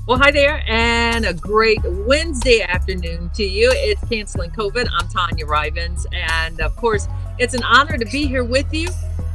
Well, hi there, and a great Wednesday afternoon to you. It's Canceling COVID. I'm Tanya Rivens, and of course, it's an honor to be here with you.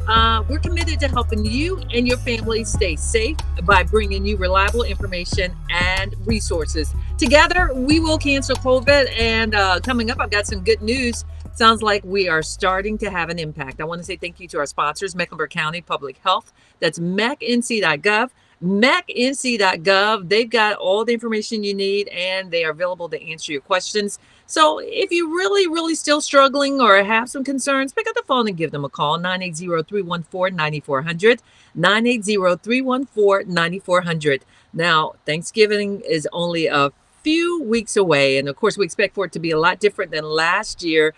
We're committed to helping you and your family stay safe by bringing you reliable information and resources. Together, we will cancel COVID. And coming up, I've got some good news. Sounds like we are starting to have an impact. I want to say thank you to our sponsors, Mecklenburg County Public Health. That's mecnc.gov. mecnc.gov. They've got all the information you need and they are available to answer your questions. So if you really still struggling or have some concerns, pick up the phone and give them a call, 980-314-9400, 980-314-9400. Now, Thanksgiving is only a few weeks away, and of course we expect for it to be a lot different than last year.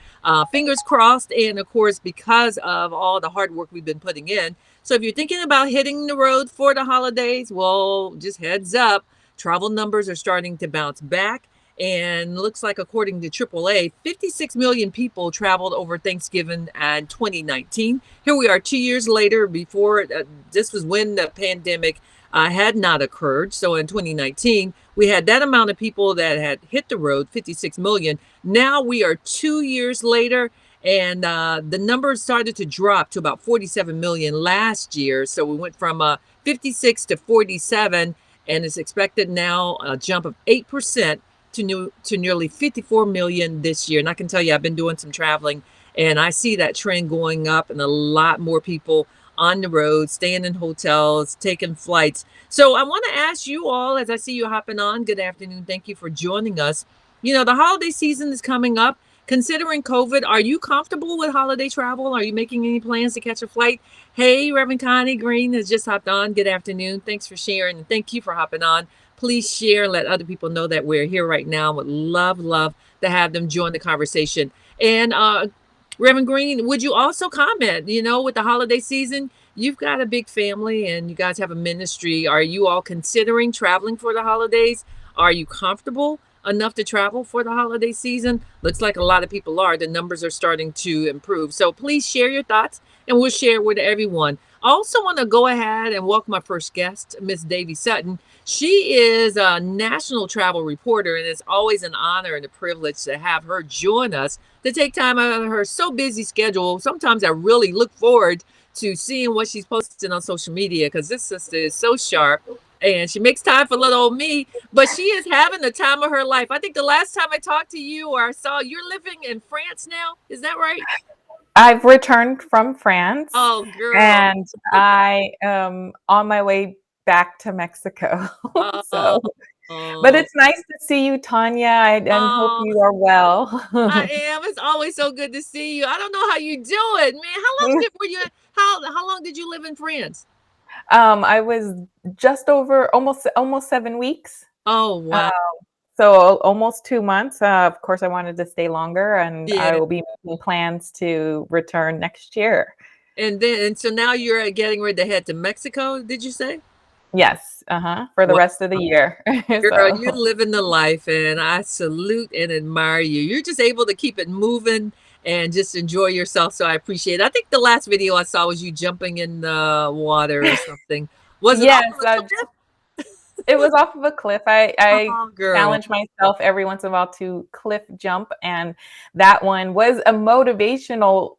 Fingers crossed, and of course because of all the hard work we've been putting in. So if you're thinking about hitting the road for the holidays, well, just heads up, travel numbers are starting to bounce back. And looks like, according to AAA, 56 million people traveled over Thanksgiving and 2019. Here we are 2 years later. Before this was when the pandemic had not occurred. So in 2019, we had that amount of people that had hit the road, 56 million. Now we are 2 years later. And the numbers started to drop to about 47 million last year. So we went from 56 to 47, and it's expected now a jump of 8% to nearly 54 million this year. And I can tell you, I've been doing some traveling, and I see that trend going up, and a lot more people on the road, staying in hotels, taking flights. So I want to ask you all, as I see you hopping on, good afternoon. Thank you for joining us. You know, the holiday season is coming up. Considering COVID, are you comfortable with holiday travel? Are you making any plans to catch a flight? Hey, Reverend Connie Green has just hopped on. Good afternoon. Thanks for sharing, and thank you for hopping on. Please share and let other people know that we're here right now. Would love to have them join the conversation. And Reverend Green, would you also comment, you know, with the holiday season, you've got a big family and you guys have a ministry. Are you all considering traveling for the holidays? Are you comfortable enough to travel for the holiday season? Looks like a lot of people are. The numbers are starting to improve. So please share your thoughts and we'll share with everyone. I also want to go ahead and welcome my first guest, Miss Davie Sutton. She is a national travel reporter, and it's always an honor and a privilege to have her join us to take time out of her so busy schedule. Sometimes I really look forward to seeing what she's posting on social media because this sister is so sharp and she makes time for little old me, but she is having the time of her life. I think the last time I talked to you or I saw you're living in France now. Is that right? I've returned from France Oh, girl. and I am on my way back to Mexico. Oh, So, but oh, it's nice to see you, Tanya, and hope oh, you are well. I am. It's always so good to see you. I don't know how you do it, man. How long did you live in France? I was just over almost 7 weeks. Oh, Uh, wow. so almost 2 months. Of course, I wanted to stay longer, and I Yeah. will be making plans to return next year. And so now you're getting ready to head to Mexico, did you say? Yes, for the Wow. rest of the year. Girl, you're So. living the life, and I salute and admire you. You're just able to keep it moving and just enjoy yourself. So I appreciate it. I think the last video I saw was you jumping in the water or something. Was it off Yes, of a cliff? it was off of a cliff. I Oh, girl. challenge myself every once in a while to cliff jump, and that one was a motivational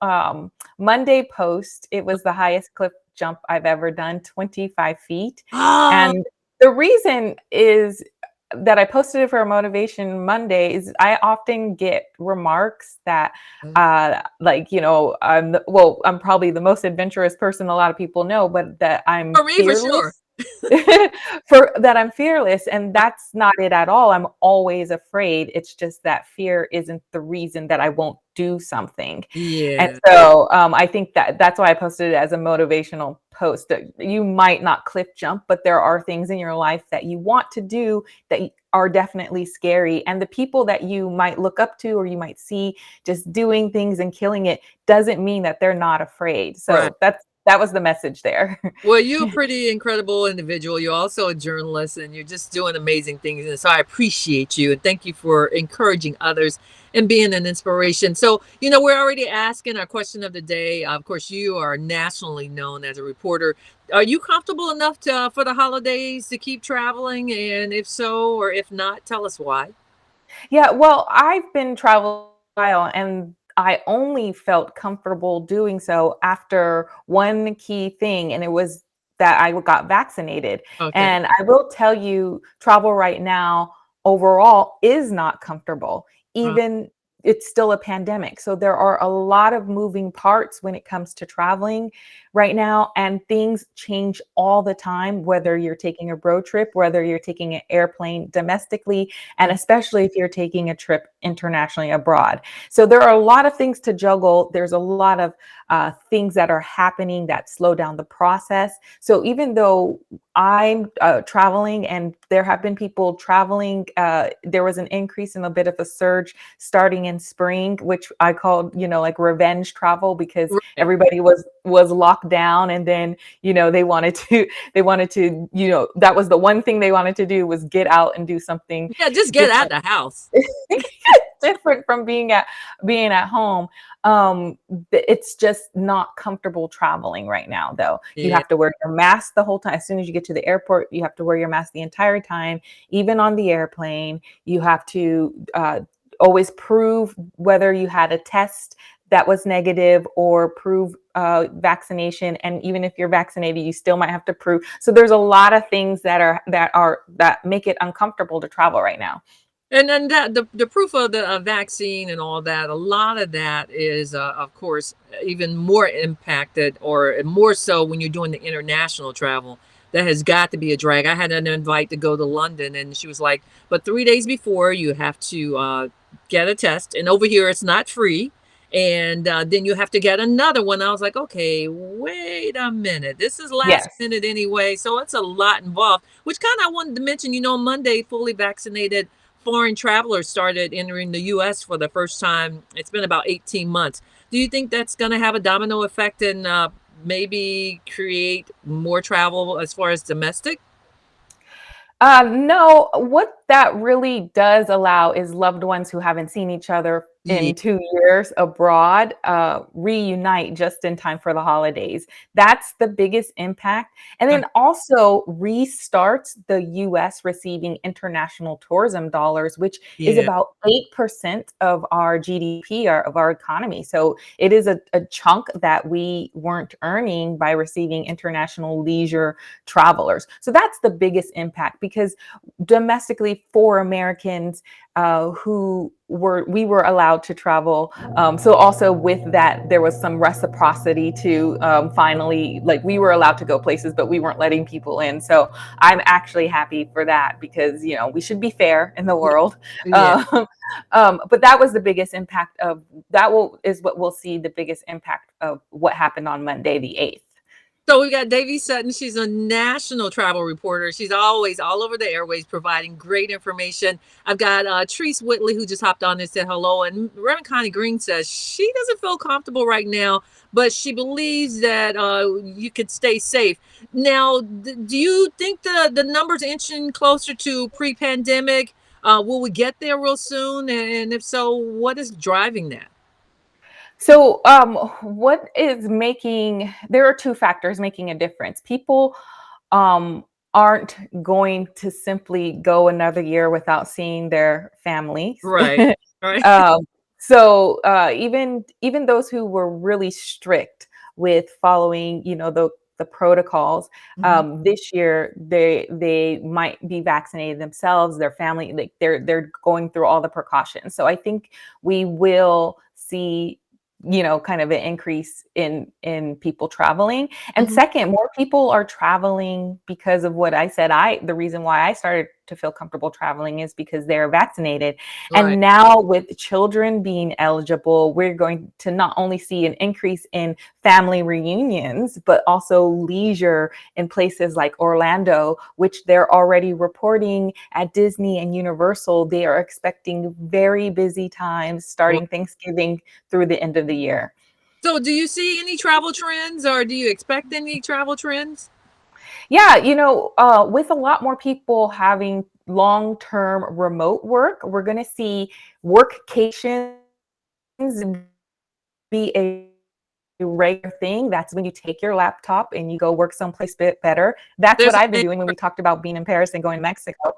Monday post. It was the highest cliff jump I've ever done, 25 feet. Oh, And the reason is that I posted it for a motivation Monday is I often get remarks that like, I'm probably the most adventurous person a lot of people know, but that I'm for me, for sure. fearless. For that I'm fearless, and that's not it at all. I'm always afraid. It's just that fear isn't the reason that I won't do something. And Yeah. so I think that's why I posted it as a motivational post. That you might not cliff jump, but there are things in your life that you want to do that are definitely scary, and the people that you might look up to or you might see just doing things and killing it doesn't mean that they're not afraid. Right. So that was the message there. Well, you're a pretty incredible individual. You're also a journalist and you're just doing amazing things. And so I appreciate you and thank you for encouraging others and being an inspiration. So, we're already asking our question of the day. Of course, you are nationally known as a reporter. Are you comfortable enough to, for the holidays to keep traveling? And if so, or if not, tell us why. Yeah, well, I've been traveling a while, and I only felt comfortable doing so after one key thing, and it was that I got vaccinated. Okay. And I will tell you, travel right now overall is not comfortable. Uh, Even it's still a pandemic. So there are a lot of moving parts when it comes to traveling right now, and things change all the time, whether you're taking a road trip, whether you're taking an airplane domestically, and especially if you're taking a trip internationally abroad. So there are a lot of things to juggle. There's a lot of things that are happening that slow down the process. So even though I'm traveling and there have been people traveling, there was an increase in a bit of a surge starting in spring, which I called, like revenge travel, because right. everybody was locked down, and then they wanted to that was the one thing they wanted to do, was get out and do something Yeah, just get out different. the house. Different from being at home. It's just not comfortable traveling right now, though. You Yeah. have to wear your mask the whole time. As soon as you get to the airport, you have to wear your mask the entire time. Even on the airplane, you have to always prove whether you had a test that was negative, or prove vaccination. And even if you're vaccinated, you still might have to prove. So there's a lot of things that make it uncomfortable to travel right now. And then that the proof of the vaccine and all that, a lot of that is, of course, even more impacted or more so when you're doing the international travel. That has got to be a drag. I had an invite to go to London, and she was like, "But 3 days before, you have to get a test, and over here it's not free, and then you have to get another one." I was like, "Okay, wait a minute. This is last Yes. minute anyway, so it's a lot involved." Which kind of I wanted to mention. Monday, fully vaccinated foreign travelers started entering the US for the first time. It's been about 18 months. Do you think that's going to have a domino effect and maybe create more travel as far as domestic? No, what that really does allow is loved ones who haven't seen each other Yeah. in 2 years abroad reunite just in time for the holidays. That's the biggest impact. And then also restarts the US receiving international tourism dollars, which is Yeah. about 8% of our GDP, of our economy. So it is a chunk that we weren't earning by receiving international leisure travelers. So that's the biggest impact, because domestically for Americans we were allowed to travel. So also with that, there was some reciprocity to finally, like, we were allowed to go places, but we weren't letting people in. So I'm actually happy for that, because we should be fair in the Yeah. world. Yeah. Um, but that was the biggest impact of that. Will is what we'll see the biggest impact of what happened on Monday the 8th. So we got Davy Sutton. She's a national travel reporter. She's always all over the airways providing great information. I've got Treese Whitley, who just hopped on and said hello. And Reverend Connie Green says she doesn't feel comfortable right now, but she believes that you could stay safe. Now, do you think the numbers inching closer to pre-pandemic? Will we get there real soon? And if so, what is driving that? So, what is making there are two factors making a difference. People aren't going to simply go another year without seeing their families. Right. Right. um, so even those who were really strict with following, the protocols, Mhm. this year they might be vaccinated themselves, their family, like they're going through all the precautions. So I think we will see, kind of an increase in people traveling. And Mhm. second, more people are traveling because of what I said. The reason why I started to feel comfortable traveling is because they're vaccinated. Right. And now with children being eligible, we're going to not only see an increase in family reunions, but also leisure in places like Orlando, which they're already reporting at Disney and Universal. They are expecting very busy times starting Thanksgiving through the end of the year. So do you see any travel trends or do you expect any travel trends? Yeah, with a lot more people having long-term remote work, we're going to see workcations be a regular thing. That's when you take your laptop and you go work someplace bit better. That's what There's a I've been name doing when for we talked about being in Paris and going to Mexico.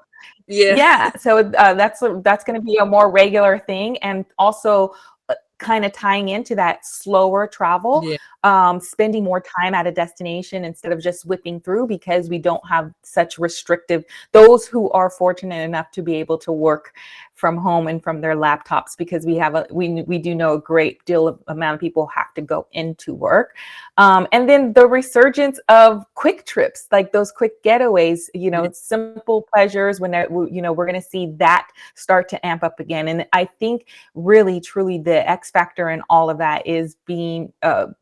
yeah. Yeah, so that's going to be a more regular thing, and also kind of tying into that slower travel, Yeah. spending more time at a destination instead of just whipping through because we don't have such restrictive. Those who are fortunate enough to be able to work from home and from their laptops, because we do know a great deal of amount of people have to go into work, and then the resurgence of quick trips, like those quick getaways, Yeah. simple pleasures. When we're going to see that start to amp up again, and I think really truly the X factor in all of that is being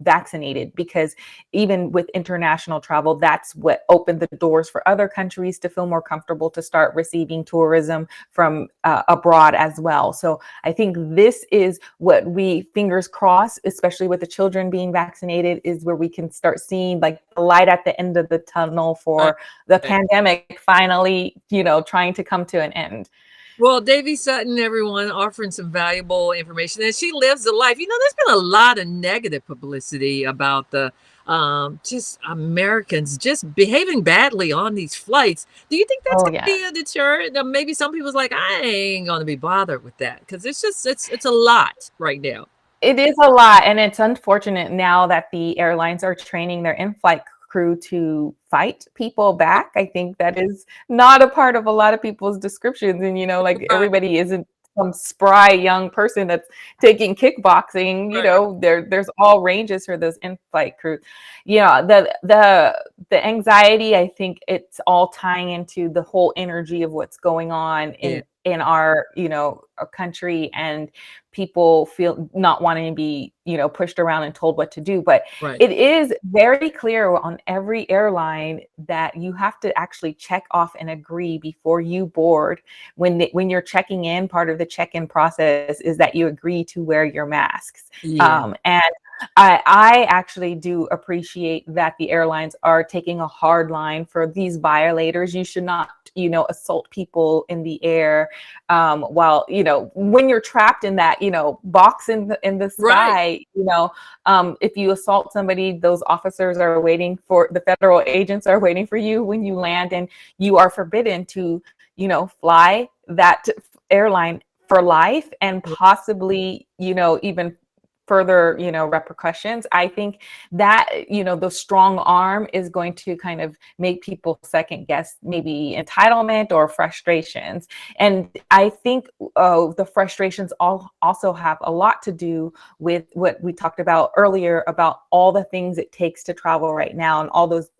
vaccinated, because even with international travel, that's what opened the doors for other countries to feel more comfortable to start receiving tourism from abroad as well. So I think this is what we, fingers crossed, especially with the children being vaccinated, is where we can start seeing like the light at the end of the tunnel Right. for the pandemic finally, trying to come to an end. Well, Davy Sutton, everyone, offering some valuable information, and she lives a life. There's been a lot of negative publicity about the just Americans just behaving badly on these flights. Do you think that's Oh going to yeah. be a deterrent? Maybe some people's like, I ain't going to be bothered with that because it's a lot right now. It is a lot, and it's unfortunate now that the airlines are training their in-flight crew to fight people back. I think that is not a part of a lot of people's descriptions, and like Right, everybody isn't some spry young person that's taking kickboxing. right, right. There's all ranges for those in-flight crews. Yeah, the anxiety. I think it's all tying into the whole energy of what's going on Yeah, in our our country, and people feel not wanting to be pushed around and told what to do. But right. it is very clear on every airline that you have to actually check off and agree before you board. When you're checking in, part of the check-in process is that you agree to wear your masks. Yeah, And I actually do appreciate that the airlines are taking a hard line for these violators. You should not assault people in the air, while when you're trapped in that box in the right. sky. If you assault somebody, those officers are waiting for, the federal agents are waiting for you when you land, and you are forbidden to fly that airline for life, and possibly even further repercussions. I think that the strong arm is going to kind of make people second guess maybe entitlement or frustrations. And I think the frustrations also have a lot to do with what we talked about earlier, about all the things it takes to travel right now, and all those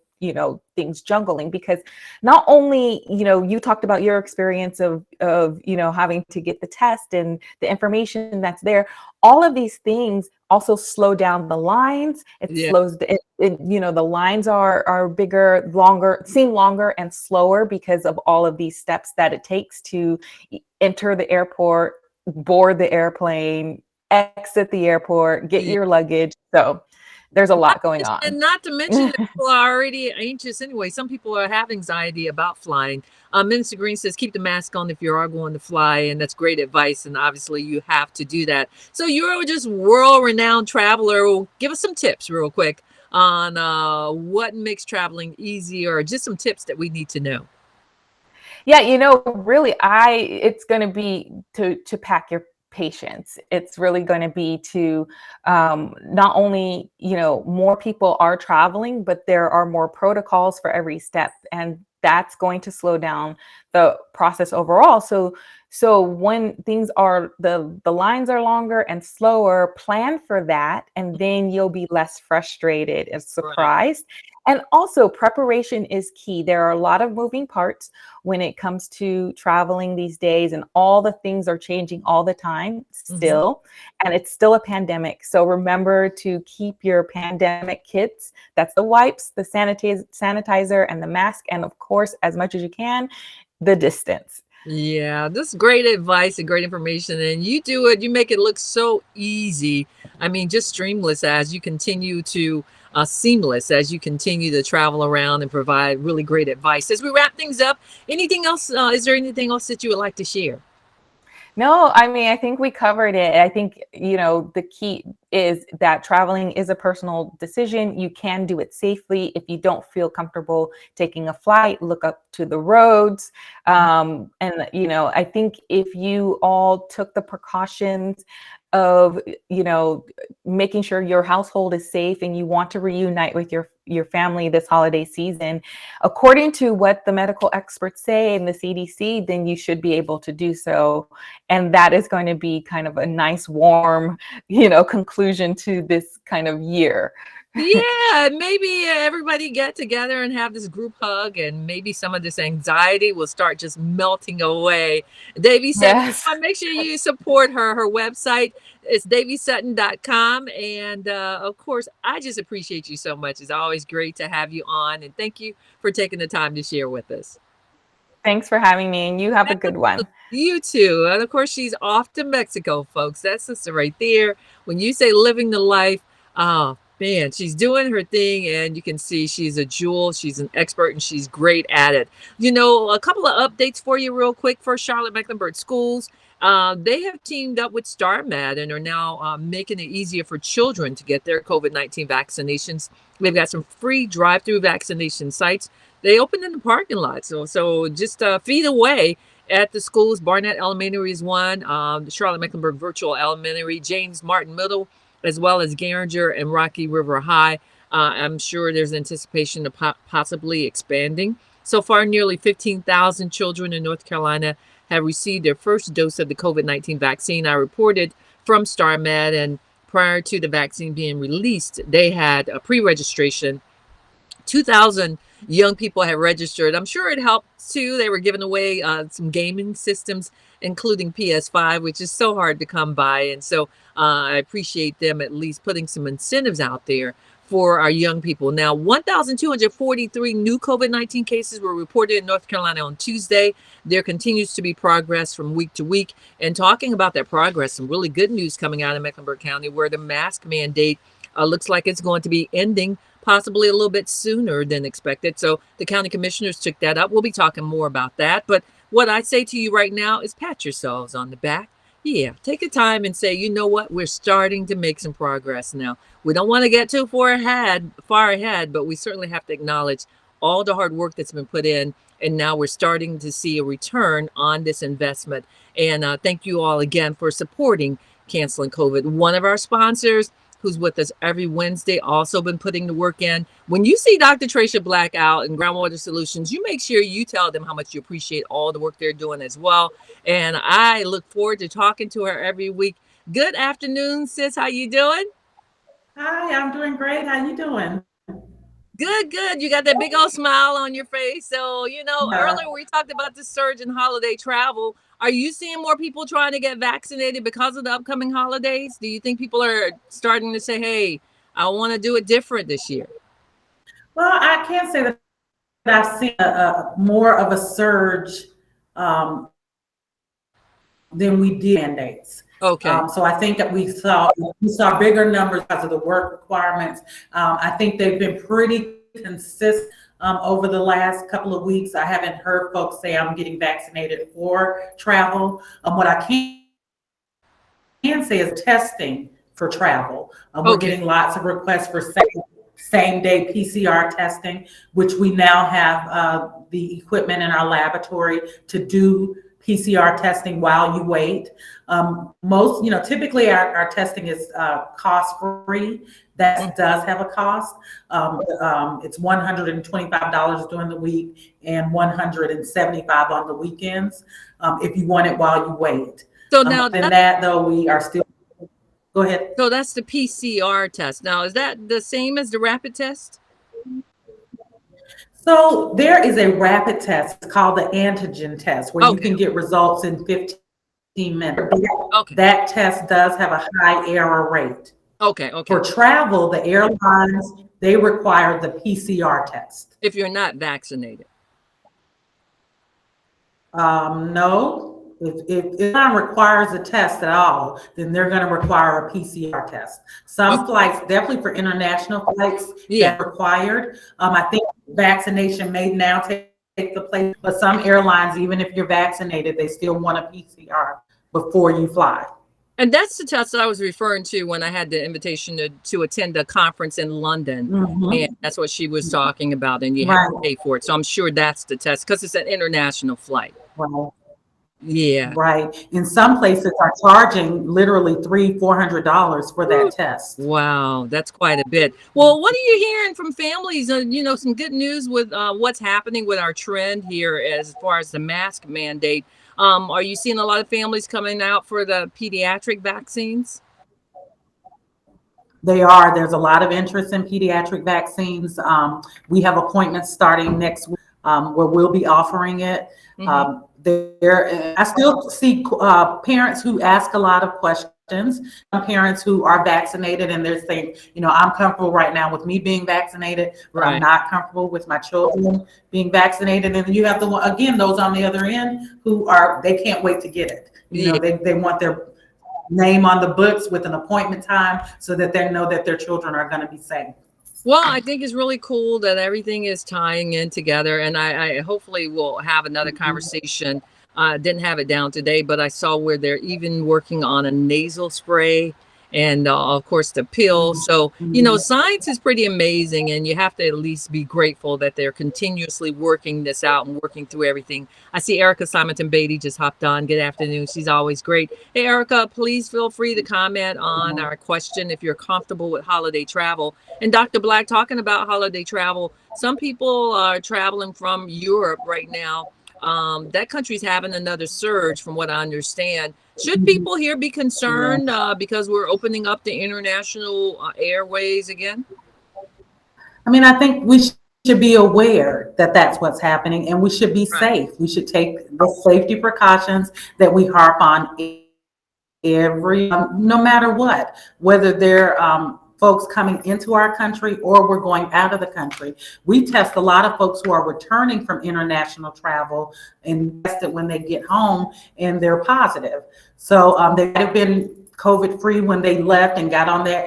things jungling. Because not only you talked about your experience of having to get the test and the information that's there, all of these things also slow down the lines. It Yeah, slows the lines are bigger, longer, seem longer and slower, because of all of these steps that it takes to enter the airport, board the airplane, exit the airport, get yeah. your luggage. So there's a lot going on. And not to mention that people are already anxious anyway. Some people have anxiety about flying. Minister Green says keep the mask on if you are going to fly, and that's great advice. And obviously, you have to do that. So you're just world-renowned traveler. Well, give us some tips real quick on what makes traveling easier, or just some tips that we need to know. Yeah, really, it's going to be to pack your patience. It's really going to be to, not only, more people are traveling, but there are more protocols for every step, and that's going to slow down the process overall. So when things are, the lines are longer and slower, plan for that, and then you'll be less frustrated and Right. surprised. And also, preparation is key. There are a lot of moving parts when it comes to traveling these days, and all the things are changing all the time Hmm. still, and it's still a pandemic. So remember to keep your pandemic kits. That's the wipes, the sanitizer, and the mask, and of course, as much as you can, the distance. Yeah, this is great advice and great information. And you do it, you make it look so easy. I mean, just streamless as you continue to seamless as you continue to travel around and provide really great advice. As we wrap things up, anything else? Is there anything else that you would like to share? No, I mean, I think we covered it. I think, the key is that traveling is a personal decision. You can do it safely. If you don't feel comfortable taking a flight, look up to the roads. And, I think if you all took the precautions of, making sure your household is safe and you want to reunite with your family this holiday season, according to what the medical experts say in the CDC, then you should be able to do so. And that is going to be kind of a nice, warm, conclusion to this kind of year. Yeah, maybe everybody get together and have this group hug, and maybe some of this anxiety will start just melting away. Davy said, Yes. make sure you support her. Her website is daviesutton.com. And of course, I just appreciate you so much. It's always great to have you on. And thank you for taking the time to share with us. Thanks for having me, and you have a good one. You too. And of course, she's off to Mexico, folks. That's sister right there. When you say living the life, oh man, she's doing her thing, and you can see she's a jewel. She's an expert, and she's great at it. A couple of updates for you, real quick. For Charlotte Mecklenburg Schools, they have teamed up with StarMed and are now making it easier for children to get their COVID-19 vaccinations. They've got some free drive-through vaccination sites. They opened in the parking lot, so just feet away at the schools. Barnett Elementary is one, the Charlotte Mecklenburg Virtual Elementary, James Martin Middle, as well as Garinger and Rocky River High. I'm sure there's anticipation of possibly expanding. So far, nearly 15,000 children in North Carolina have received their first dose of the COVID-19 vaccine. I reported from StarMed, and prior to the vaccine being released, they had a pre-registration. 2,000 young people have registered. I'm sure it helped too. They were giving away some gaming systems, including PS5, which is so hard to come by. And so I appreciate them at least putting some incentives out there for our young people. Now, 1,243 new COVID-19 cases were reported in North Carolina on Tuesday. There continues to be progress from week to week. And talking about that progress, some really good news coming out of Mecklenburg County, where the mask mandate looks like it's going to be ending possibly a little bit sooner than expected. So the county commissioners took that up. We'll be talking more about that. But what I say to you right now is pat yourselves on the back. Yeah, take the time and say, you know what? We're starting to make some progress now. We don't want to get too far ahead, but we certainly have to acknowledge all the hard work that's been put in. And now we're starting to see a return on this investment. And thank you all again for supporting Canceling COVID. One of our sponsors, who's with us every Wednesday, also been putting the work in. When you see Dr. Trasha Black out in Groundwater Solutions, you make sure you tell them how much you appreciate all the work they're doing as well. And I look forward to talking to her every week. Good afternoon, sis. How you doing? Hi, I'm doing great. How you doing? Good, good. You got that big old smile on your face. So, Yeah. earlier we talked about the surge in holiday travel. Are you seeing more people trying to get vaccinated because of the upcoming holidays? Do you think people are starting to say, hey, I want to do it different this year? Well, I can't say that I've seen a more of a surge um, than we did mandates. Okay. So I think that we saw bigger numbers because of the work requirements. I think they've been pretty consistent over the last couple of weeks. I haven't heard folks say I'm getting vaccinated for travel. What I can say is testing for travel. We're Okay. getting lots of requests for same day PCR testing, which we now have the equipment in our laboratory to do PCR testing while you wait. Typically our testing is cost free. That does have a cost. It's $125 during the week and $175 on the weekends if you want it while you wait. So now Than that, though, we are still. Go ahead. so that's the PCR test. Now, is that the same as the rapid test? So there is a rapid test called the antigen test where you Okay. can get results in 15 minutes. Okay. That test does have a high error rate. Okay. Okay. For travel, the airlines, they require the PCR test. If you're not vaccinated. No. If it requires a test at all, then they're going to require a PCR test. Some Okay. flights, definitely for international flights, Yeah. that's required. I think vaccination may now take the place, but some airlines, even if you're vaccinated, they still want a PCR before you fly. And that's the test that I was referring to when I had the invitation to attend a conference in London. And Hmm. that's what she was talking about. And you have to Right, pay for it. So I'm sure that's the test because it's an international flight. right. Yeah. Right. In some places are charging literally $300-400 for that Whew. test. Wow, that's quite a bit. Well, what are you hearing from families? Some good news with what's happening with our trend here as far as the mask mandate. Are you seeing a lot of families coming out for the pediatric vaccines? They are. There's a lot of interest in pediatric vaccines. We have appointments starting next week where we'll be offering it. Hmm. I still see parents who ask a lot of questions. Some parents who are vaccinated and they're saying, I'm comfortable right now with me being vaccinated, but I'm Right. not comfortable with my children being vaccinated. And then you have again, those on the other end they can't wait to get it. Yeah. They want their name on the books with an appointment time so that they know that their children are going to be safe. Well, I think it's really cool that everything is tying in together, and I hopefully will have another Mhm. conversation. Didn't have it down today, but I saw where they're even working on a nasal spray and, of course, the pill. So, Mhm. science is pretty amazing, and you have to at least be grateful that they're continuously working this out and working through everything. I see Erica Simonton Beatty just hopped on. Good afternoon. She's always great. Hey, Erica, please feel free to comment on our question if you're comfortable with holiday travel. And Dr. Black, talking about holiday travel, some people are traveling from Europe right now. That country's having another surge, from what I understand. Should Mhm. people here be concerned Yes. because we're opening up the international airways again? I mean, I think we should be aware that that's what's happening and we should be Right. safe. We should take the safety precautions that we harp on no matter what, whether they're folks coming into our country or we're going out of the country. We test a lot of folks who are returning from international travel and test it when they get home and they're positive. So they might have been COVID free when they left and got on their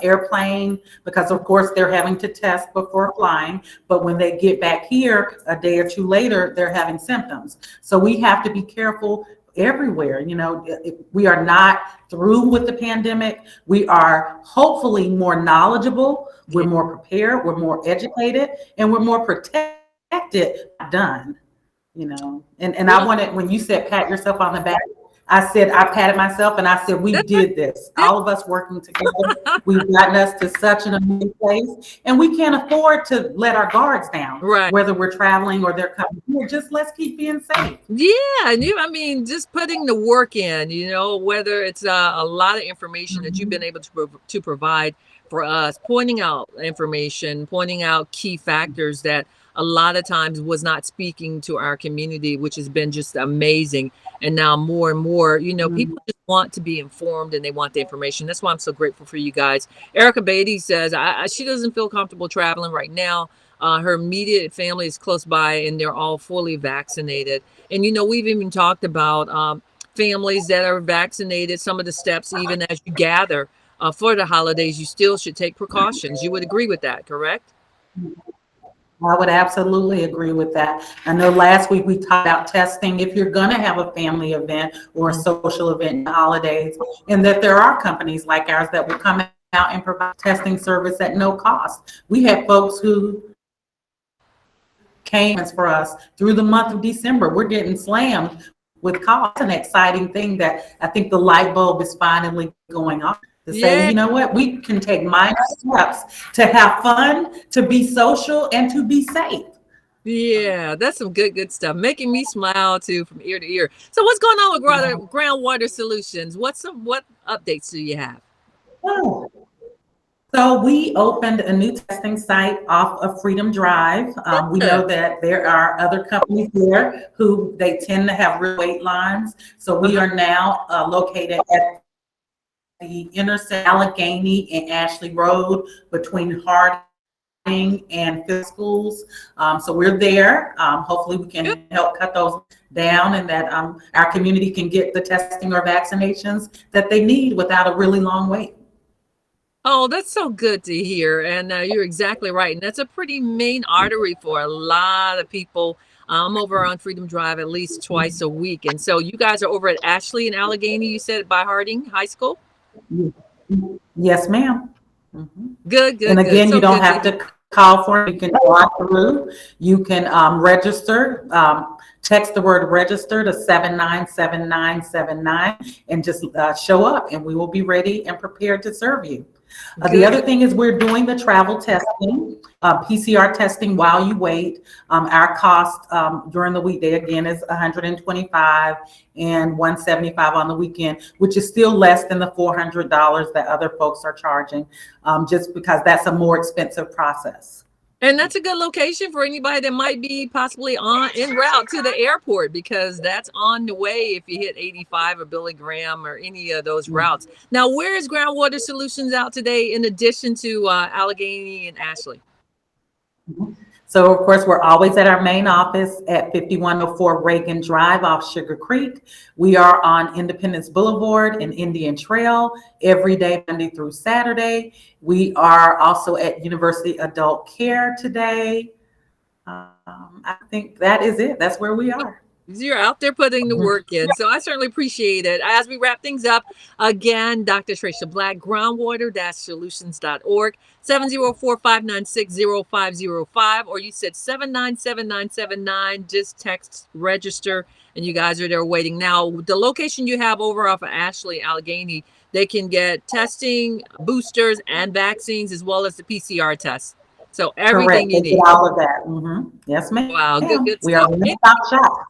airplane, because of course they're having to test before flying. But when they get back here a day or two later, they're having symptoms. So we have to be careful everywhere. We are not through with the pandemic. We are hopefully more knowledgeable, we're Yeah. more prepared, we're more educated, and we're more protected. Done. And I Well, wanted, when you said pat yourself on the back, I said I patted myself and I said we that's right. did this. All of us working together, we've gotten us to such an amazing place, and we can't afford to let our guards down, Right. whether we're traveling or they're coming here. Just let's keep being safe. Yeah, and I mean, just putting the work in, whether it's a lot of information that you've been Mhm. able to provide for us, pointing out information, pointing out key factors that a lot of times was not speaking to our community, which has been just amazing. And now more and more, Mhm. people just want to be informed and they want the information. That's why I'm so grateful for you guys. Erica Beatty says she doesn't feel comfortable traveling right now. Her immediate family is close by and they're all fully vaccinated. And we've even talked about families that are vaccinated, some of the steps, even as you gather for the holidays, you still should take precautions. You would agree with that, correct? I would absolutely agree with that. I know last week we talked about testing if you're going to have a family event or a Mhm. social event holidays, and that there are companies like ours that will come out and provide testing service at no cost. We had folks who came for us through the month of December. We're getting slammed with costs. An exciting thing that I think the light bulb is finally going on, to say, Yeah, you know what, we can take minor steps to have fun, to be social, and to be safe. yeah, that's some good stuff. Making me smile too from ear to ear. So what's going on with groundwater solutions? What updates do you have? So we opened a new testing site off of Freedom Drive. We Good. know that there are other companies there who they tend to have real wait lines. So we Uh-huh. are now located at the intersect Allegheny and Ashley Road between Harding and physical schools. So we're there. Hopefully we can help cut those down, and that our community can get the testing or vaccinations that they need without a really long wait. Oh, that's so good to hear. And you're exactly right. And that's a pretty main artery for a lot of people. I'm over on Freedom Drive at least twice a week. And so you guys are over at Ashley and Allegheny, you said, by Harding High School? Yes, ma'am. Good, good, And good. again, So you don't good have to to call for it. You can walk through. You can register. Text the word register to 797979 and just show up, and we will be ready and prepared to serve you. The other thing is we're doing the travel testing, PCR testing while you wait. Our cost during the weekday again is $125 and $175 on the weekend, which is still less than the $400 that other folks are charging, just because that's a more expensive process. And that's a good location for anybody that might be possibly en route to the airport, because that's on the way if you hit 85 or Billy Graham or any of those routes. Now, where is Groundwater Solutions out today in addition to Allegheny and Ashley? So, of course, we're always at our main office at 5104 Reagan Drive off Sugar Creek. We are on Independence Boulevard and Indian Trail every day, Monday through Saturday. We are also at University Adult Care today. I think that is it. That's where we are. You're out there putting the work in. So I certainly appreciate it. As we wrap things up, again, Dr. Trasha Black, groundwater-solutions.org, 704-596-0505, or you said 797979. Just text register, and you guys are there waiting. Now, the location you have over off of Ashley, Allegheny, they can get testing, boosters, and vaccines, as well as the PCR tests. So everything Correct. you need. All of that. Yes, ma'am. Wow, good We stuff. are one-stop shop.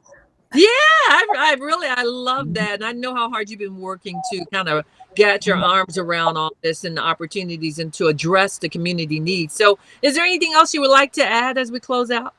Yeah, I love that. And I know how hard you've been working to kind of get your arms around all this and the opportunities and to address the community needs. So is there anything else you would like to add as we close out?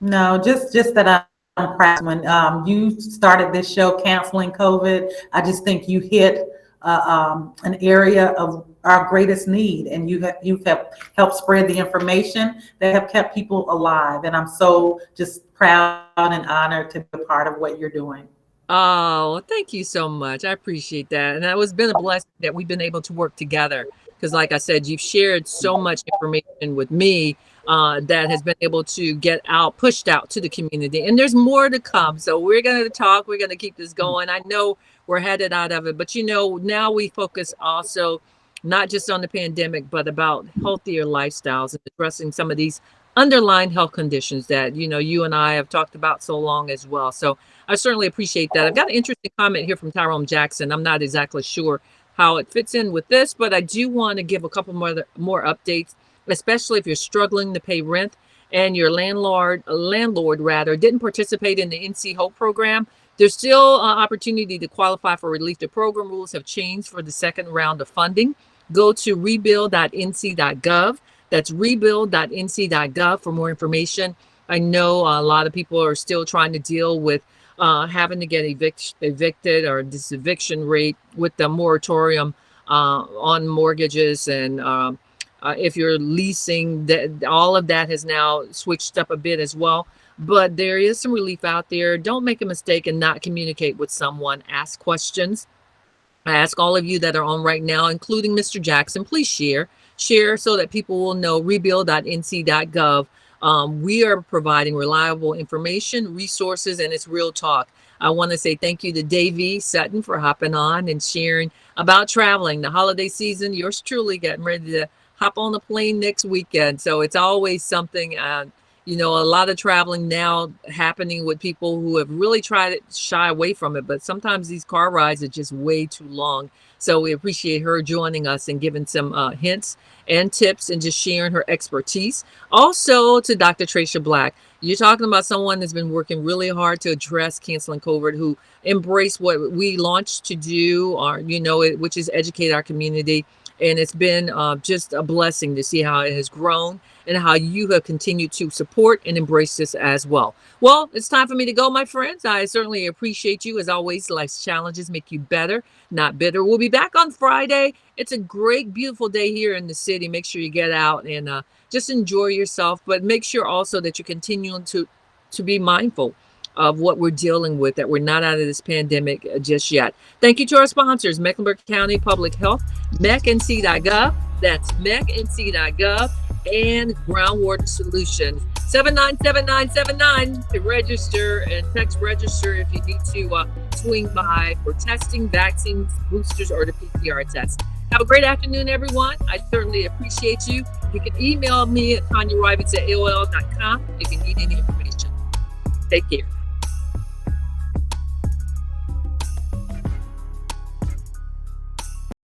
No, just that I'm proud. When you started this show, Canceling COVID, I just think you hit an area of our greatest need, and you have helped spread the information that have kept people alive. And I'm so just proud and honored to be a part of what you're doing. Oh, thank you so much. I appreciate that. And it's been a blessing that we've been able to work together. Because like I said, you've shared so much information with me that has been able to get out, pushed out to the community. And there's more to come. So we're going to talk. We're going to keep this going. I know we're headed out of it. But, now we focus also not just on the pandemic, but about healthier lifestyles and addressing some of these underlying health conditions that, you and I have talked about so long as well. So I certainly appreciate that. I've got an interesting comment here from Tyrone Jackson. I'm not exactly sure how it fits in with this, but I do want to give a couple more updates, especially if you're struggling to pay rent and your landlord didn't participate in the NC Hope program. There's still an opportunity to qualify for relief. The program rules have changed for the second round of funding. Go to rebuild.nc.gov. That's rebuild.nc.gov for more information. I know a lot of people are still trying to deal with having to get evicted, or this eviction rate with the moratorium on mortgages. And if you're leasing, all of that has now switched up a bit as well. But there is some relief out there. Don't make a mistake and not communicate with someone. Ask questions. I ask all of you that are on right now, including Mr. Jackson, please share so that people will know. Rebuild.nc.gov. We are providing reliable information, resources, and it's real talk. I want to say thank you to Dayvee, Sutton, for hopping on and sharing about traveling. The holiday season, yours truly getting ready to hop on the plane next weekend. So it's always something, a lot of traveling now happening with people who have really tried to shy away from it. But sometimes these car rides are just way too long. So we appreciate her joining us and giving some hints and tips and just sharing her expertise. Also to Dr. Trasha Black, you're talking about someone that's been working really hard to address canceling COVID, who embraced what we launched to do, which is educate our community. And it's been just a blessing to see how it has grown and how you have continued to support and embrace this as well. Well, it's time for me to go, my friends. I certainly appreciate you. As always, life's challenges make you better, not bitter. We'll be back on Friday. It's a great, beautiful day here in the city. Make sure you get out and just enjoy yourself, but make sure also that you continue to be mindful of what we're dealing with, that we're not out of this pandemic just yet. Thank you to our sponsors, Mecklenburg County Public Health, mecnc.gov, that's mecnc.gov, and Groundwater Solutions. 797979 to register, and text register if you need to swing by for testing, vaccines, boosters, or the PCR test. Have a great afternoon, everyone. I certainly appreciate you. You can email me at TanyaRivets@AOL.com if you need any information. Take care.